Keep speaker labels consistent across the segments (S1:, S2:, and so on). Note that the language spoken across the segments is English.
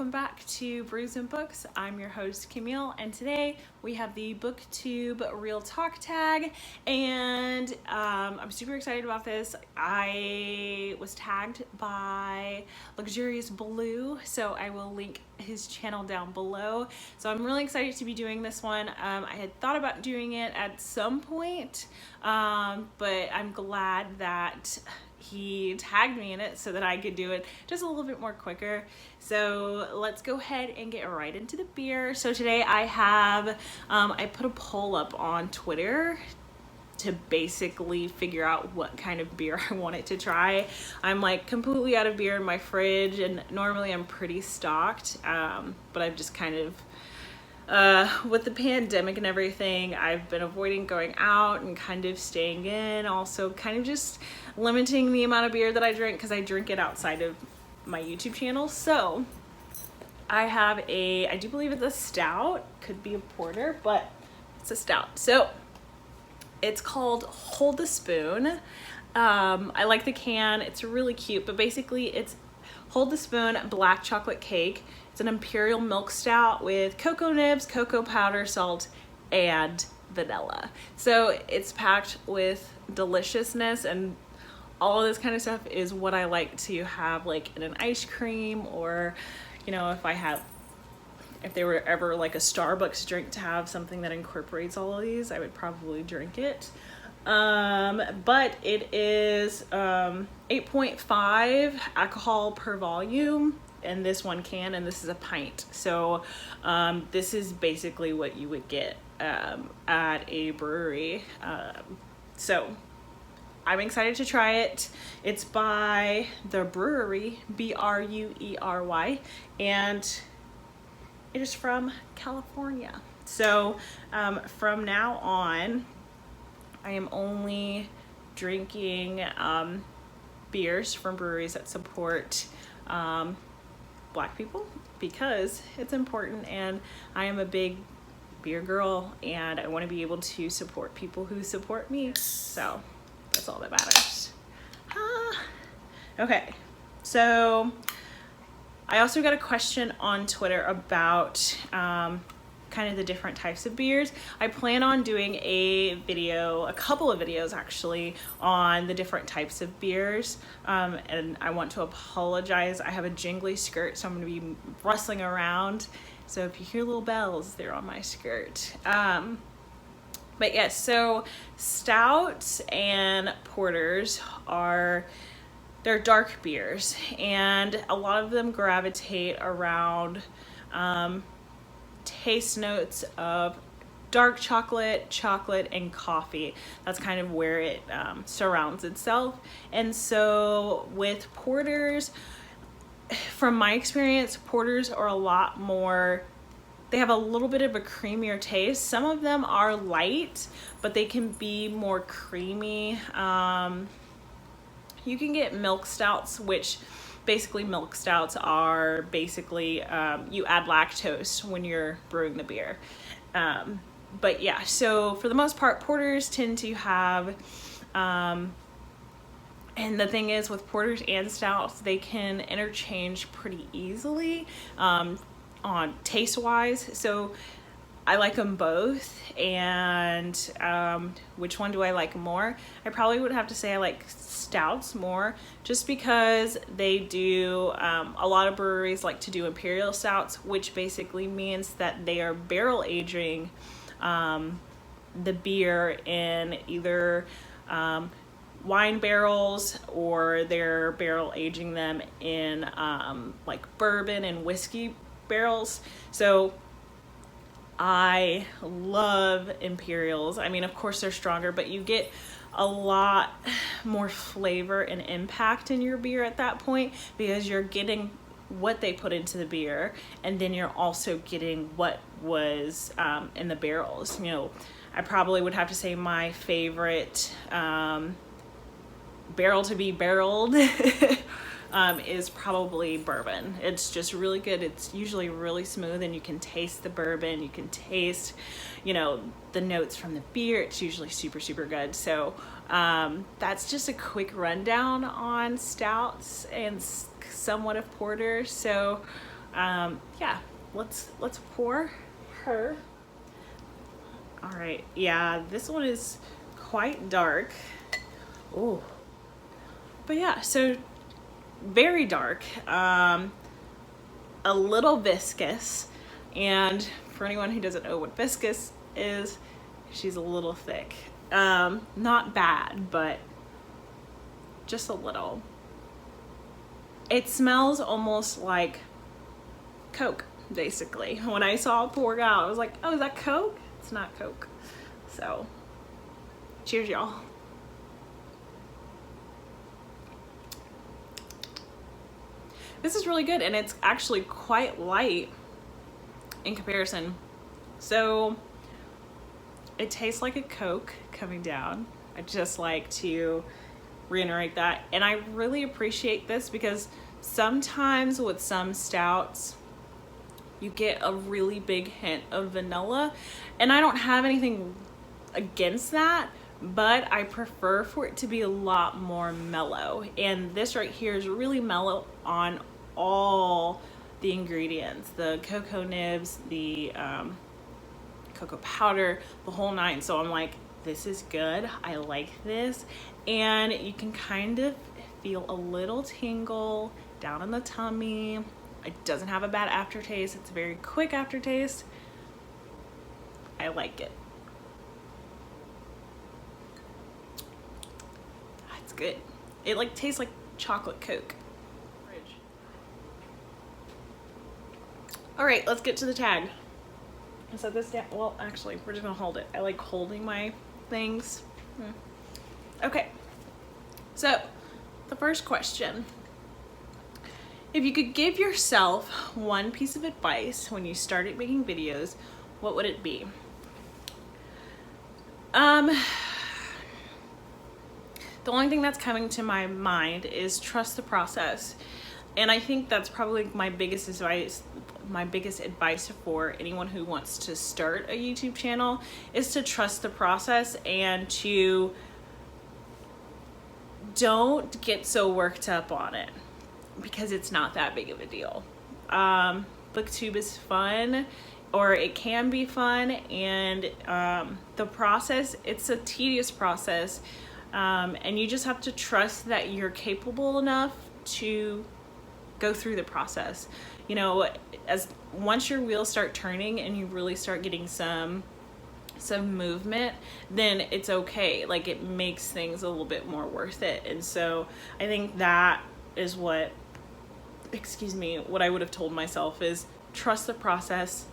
S1: welcome back to Brews and Books. I'm your host Camille, and today we have the Booktube Real Talk tag, and I'm super excited about this. I was tagged by Luxurious Blue, so I will link his channel down below. So I'm really excited to be doing this one. I had thought about doing it at some point, but I'm glad that he tagged me in it so that I could do it just a little bit more quicker. So let's go ahead and get right into the beer. So today I have, I put a poll up on Twitter to basically figure out what kind of beer I wanted to try. I'm like completely out of beer in my fridge, and normally I'm pretty stocked, but I've just kind of, with the pandemic and everything, I've been avoiding going out and kind of staying in, also kind of just limiting the amount of beer that I drink because I drink it outside of my YouTube channel. So I have I do believe it's a stout, could be a porter, but it's a stout. So it's called Hold the Spoon. I like the can, it's really cute, but basically it's Hold the Spoon black chocolate cake. It's an imperial milk stout with cocoa nibs, cocoa powder, salt, and vanilla. So it's packed with deliciousness, and all of this kind of stuff is what I like to have like in an ice cream, or, you know, if they were ever like a Starbucks drink to have something that incorporates all of these, I would probably drink it. But it is 8.5 alcohol per volume in this one can, and this is a pint. So this is basically what you would get at a brewery. So I'm excited to try it. It's by the Bruery, Bruery, and it is from California. So from now on, I am only drinking beers from breweries that support Black people, because it's important, and I am a big beer girl, and I want to be able to support people who support me. So that's all that matters. Okay, so I also got a question on Twitter about kind of the different types of beers. I plan on doing a couple of videos actually, on the different types of beers. And I want to apologize. I have a jingly skirt, so I'm going to be rustling around. So if you hear little bells, they're on my skirt. But yes, so stouts and porters they're dark beers, and a lot of them gravitate around taste notes of dark chocolate, and coffee. That's kind of where it surrounds itself. And so with porters, from my experience, porters are a lot more, they have a little bit of a creamier taste. Some of them are light, but they can be more creamy. You can get milk stouts, which basically milk stouts are basically, you add lactose when you're brewing the beer. But yeah, so for the most part, porters tend to have, and the thing is with porters and stouts, they can interchange pretty easily on taste wise. So I like them both, and which one do I like more? I probably would have to say I like stouts more, just because they do, a lot of breweries like to do imperial stouts, which basically means that they are barrel aging the beer in either wine barrels, or they're barrel aging them in like bourbon and whiskey barrels. So I love imperials. I mean, of course they're stronger, but you get a lot more flavor and impact in your beer at that point, because you're getting what they put into the beer, and then you're also getting what was in the barrels. You know, I probably would have to say my favorite barrel to be barreled is probably bourbon. It's just really good. It's usually really smooth, and you can taste the bourbon. You can taste, you know, the notes from the beer. It's usually super, super good. So that's just a quick rundown on stouts and somewhat of porters. So Yeah, let's pour her. All right, yeah, this one is quite dark. Oh, but yeah, so very dark, a little viscous, and for anyone who doesn't know what viscous is, she's a little thick. Not bad, but just a little. It smells almost like Coke, basically. When I saw it poured out, I was like, oh, is that Coke? It's not Coke. So, cheers, y'all. This is really good, and it's actually quite light in comparison. So, it tastes like a Coke coming down. I just like to reiterate that. And I really appreciate this because sometimes with some stouts, you get a really big hint of vanilla. And I don't have anything against that, but I prefer for it to be a lot more mellow. And this right here is really mellow on all the ingredients, the cocoa nibs, the cocoa powder, the whole nine. So I'm like, this is good. I like this. And you can kind of feel a little tingle down in the tummy. It doesn't have a bad aftertaste. It's a very quick aftertaste. I like it. It's good. It like tastes like chocolate Coke. All right, let's get to the tag. Set this down. Well, actually, we're just gonna hold it. I like holding my things. Okay, so the first question: if you could give yourself one piece of advice when you started making videos, what would it be? The only thing that's coming to my mind is trust the process. And I think that's probably my biggest advice for anyone who wants to start a YouTube channel is to trust the process and to don't get so worked up on it because it's not that big of a deal. Booktube is fun, or it can be fun, and the process, it's a tedious process, and you just have to trust that you're capable enough to go through the process. You know, as once your wheels start turning and you really start getting some movement, then it's okay. Like, it makes things a little bit more worth it. And so I think that is what I would have told myself is trust the process.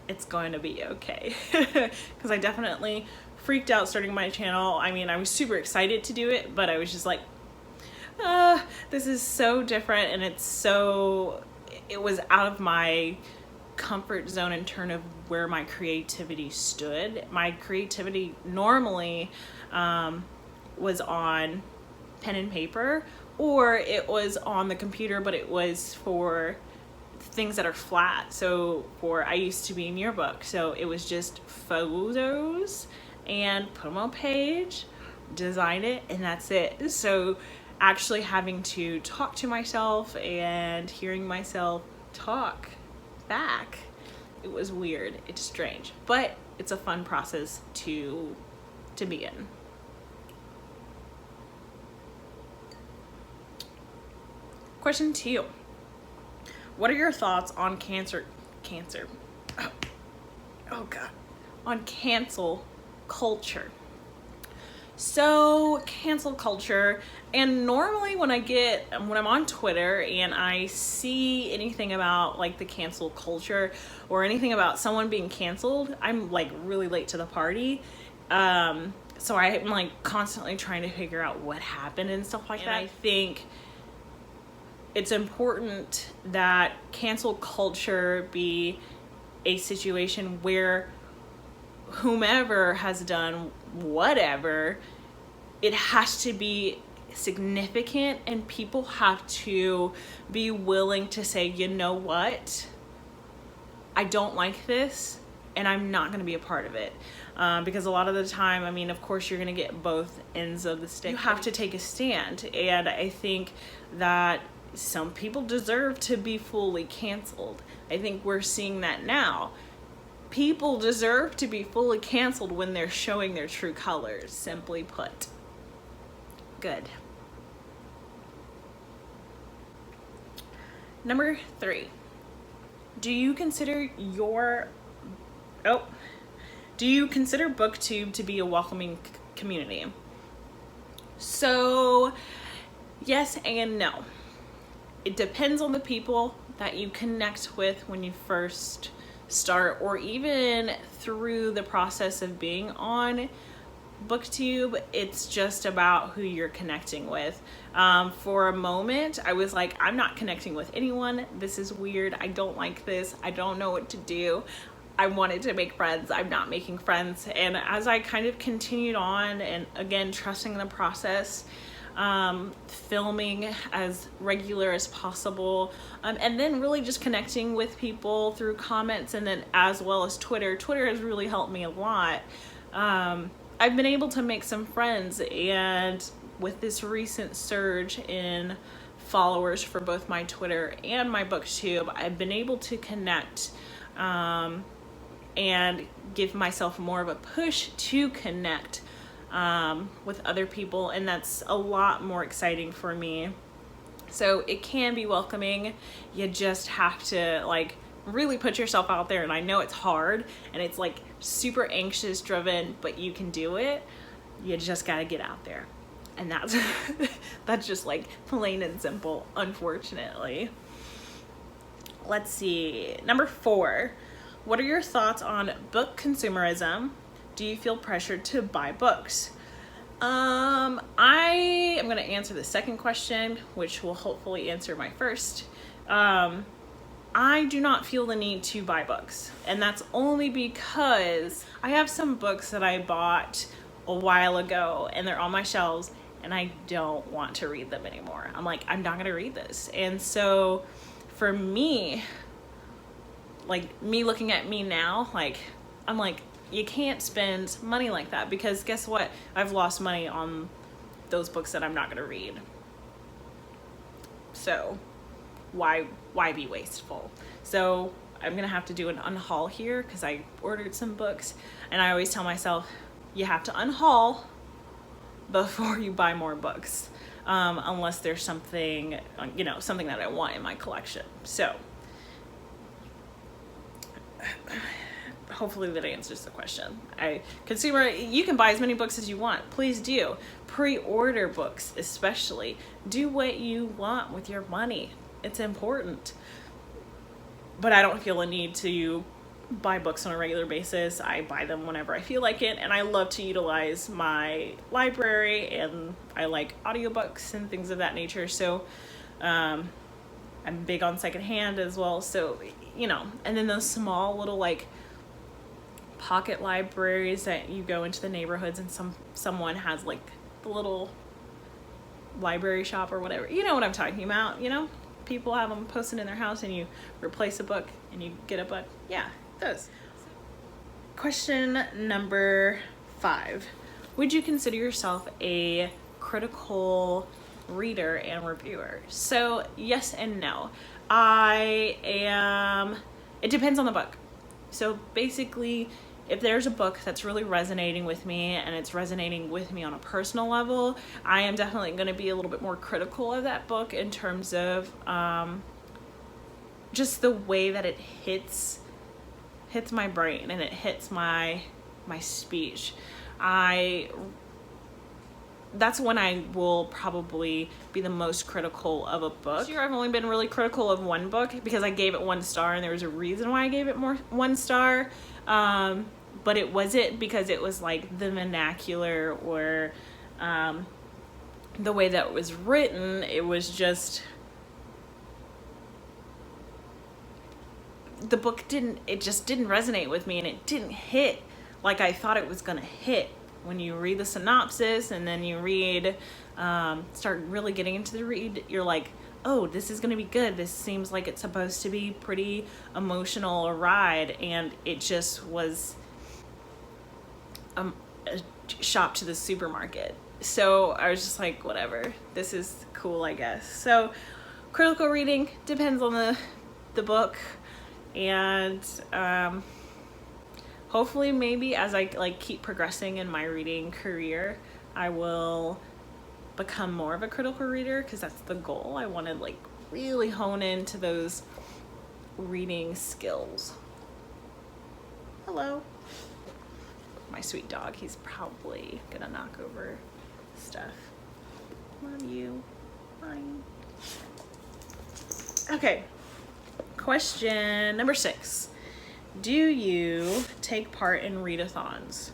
S1: It's going to be okay. Because I definitely freaked out starting my channel. I mean, I was super excited to do it, but I was just like, this is so different, and it was out of my comfort zone in terms of where my creativity stood. My creativity normally was on pen and paper, or it was on the computer, but it was for things that are flat. So I used to be in yearbook, so it was just photos and put them on a page, design it, and that's it. So actually having to talk to myself and hearing myself talk back, it was weird. It's strange, but it's a fun process to be in. Question 2. What are your thoughts on on cancel culture? So cancel culture, and normally when I'm on Twitter and I see anything about like the cancel culture or anything about someone being canceled, I'm like really late to the party. So I'm like constantly trying to figure out what happened and stuff like that. I think it's important that cancel culture be a situation where whomever has done whatever, it has to be significant, and people have to be willing to say, you know what, I don't like this and I'm not going to be a part of it. Because a lot of the time, I mean, of course you're going to get both ends of the stick. You have to take a stand, and I think that some people deserve to be fully canceled. I think we're seeing that now. People deserve to be fully canceled when they're showing their true colors, simply put. Good. Number 3. Do you consider Booktube to be a welcoming community? So, yes and no. It depends on the people that you connect with when you first start, or even through the process of being on Booktube. It's just about who you're connecting with. For a moment, I was like, I'm not connecting with anyone. This is weird. I don't like this. I don't know what to do. I wanted to make friends. I'm not making friends. And as I kind of continued on, and again, trusting the process, filming as regular as possible, and then really just connecting with people through comments, and then as well as Twitter. Twitter has really helped me a lot. I've been able to make some friends, and with this recent surge in followers for both my Twitter and my Booktube, I've been able to connect and give myself more of a push to connect with other people, and that's a lot more exciting for me. So it can be welcoming. You just have to like really put yourself out there, and I know it's hard and it's like super anxious driven, but you can do it. You just got to get out there, and that's that's just like plain and simple, unfortunately. Let's see, number 4. What are your thoughts on book consumerism? Do you feel pressured to buy books? I am going to answer the second question, which will hopefully answer my first. I do not feel the need to buy books, and that's only because I have some books that I bought a while ago, and they're on my shelves, and I don't want to read them anymore. I'm like, I'm not going to read this. And so for me, like me looking at me now, like I'm like, you can't spend money like that, because guess what? I've lost money on those books that I'm not going to read. So why be wasteful? So I'm going to have to do an unhaul here, because I ordered some books, and I always tell myself, you have to unhaul before you buy more books, unless there's something, something that I want in my collection. So hopefully that answers the question. You can buy as many books as you want. Please do. Pre-order books, especially. Do what you want with your money. It's important. But I don't feel a need to buy books on a regular basis. I buy them whenever I feel like it, and I love to utilize my library, and I like audiobooks and things of that nature. So I'm big on secondhand as well. So, and then those small little like pocket libraries that you go into the neighborhoods, and someone has like the little library shop or whatever. You know what I'm talking about, People have them posted in their house, and you replace a book and you get a book. Yeah, those. Question number 5. Would you consider yourself a critical reader and reviewer? So yes and no. It depends on the book. So basically, if there's a book that's really resonating with me, and it's resonating with me on a personal level, I am definitely going to be a little bit more critical of that book in terms of just the way that it hits my brain, and it hits my speech. That's when I will probably be the most critical of a book. This year I've only been really critical of one book, because I gave it 1 star, and there was a reason why I gave it 1 star. But it wasn't because it was like the vernacular or the way that it was written. It was just, the book just didn't resonate with me, and it didn't hit like I thought it was gonna hit. When you read the synopsis, and then you start really getting into the read, you're like, oh, this is gonna be good. This seems like it's supposed to be pretty emotional, a ride, and it just was a shop to the supermarket. So I was just like, whatever, this is cool, I guess. So critical reading depends on the book, and hopefully maybe as I like keep progressing in my reading career, I will become more of a critical reader, because that's the goal. I want to like really hone into those reading skills. Hello. My sweet dog, he's probably gonna knock over stuff. Love you. Bye. Okay, question number 6. Do you take part in readathons?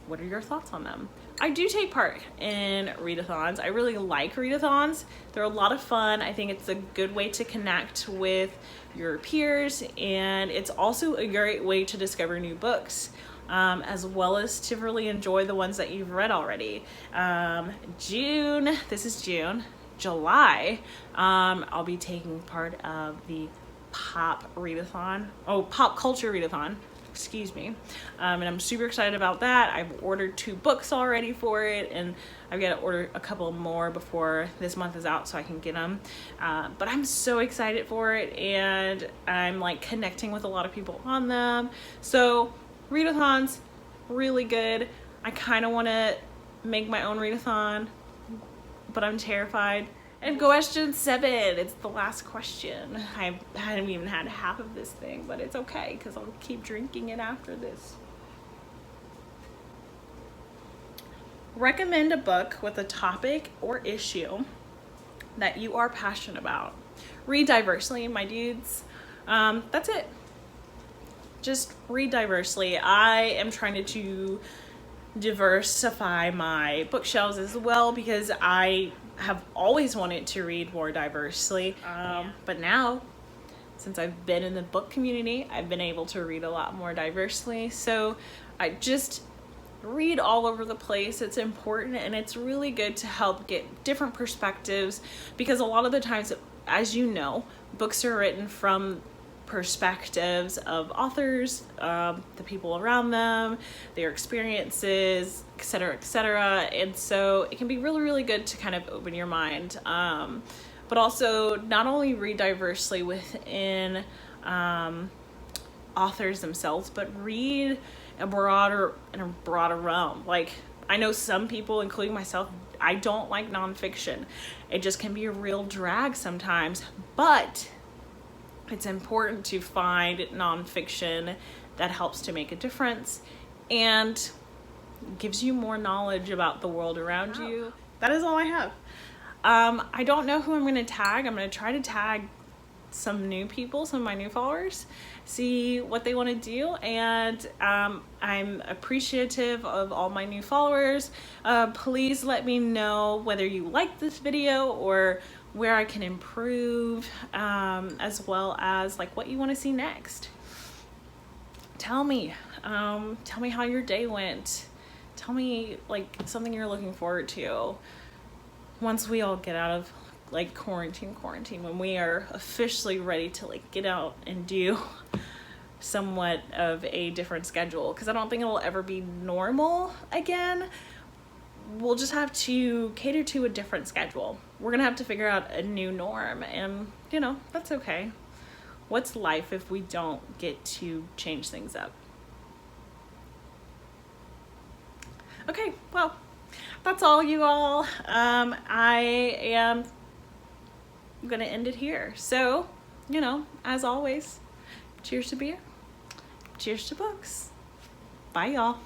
S1: What are your thoughts on them? I do take part in readathons. I really like readathons. They're a lot of fun. I think it's a good way to connect with your peers, and it's also a great way to discover new books, as well as to really enjoy the ones that you've read already. This is June. July, I'll be taking part of the pop culture readathon, excuse me, and I'm super excited about that. I've ordered 2 books already for it, and I've got to order a couple more before this month is out so I can get them, but I'm so excited for it, and I'm like connecting with a lot of people on them. So readathons, really good. I kind of want to make my own readathon, but I'm terrified. And question 7, it's the last question. I haven't even had half of this thing, but it's okay because I'll keep drinking it after this. Recommend a book with a topic or issue that you are passionate about. Read diversely, my dudes. That's it. Just read diversely. I am trying to diversify my bookshelves as well, because I have always wanted to read more diversely, but now since I've been in the book community, I've been able to read a lot more diversely. So I just read all over the place. It's important, and it's really good to help get different perspectives, because a lot of the times, as you know, books are written from perspectives of authors, the people around them, their experiences, etc., etc. And so it can be really, really good to kind of open your mind, but also not only read diversely within authors themselves, but read in a broader realm. Like, I know some people, including myself, I don't like nonfiction. It just can be a real drag sometimes, but it's important to find nonfiction that helps to make a difference and gives you more knowledge about the world around you. That is all I have. I don't know who I'm going to tag. I'm going to try to tag some new people, some of my new followers, see what they want to do, and I'm appreciative of all my new followers. Please let me know whether you like this video or where I can improve, as well as like what you want to see next. Tell me how your day went. Tell me like something you're looking forward to once we all get out of like quarantine, when we are officially ready to like get out and do somewhat of a different schedule, because I don't think it'll ever be normal again. We'll just have to cater to a different schedule. We're gonna have to figure out a new norm, and you know, that's okay. What's life if we don't get to change things up? Okay, well, that's all, you all. I am gonna end it here. So, you know, as always, cheers to beer, cheers to books. Bye, y'all.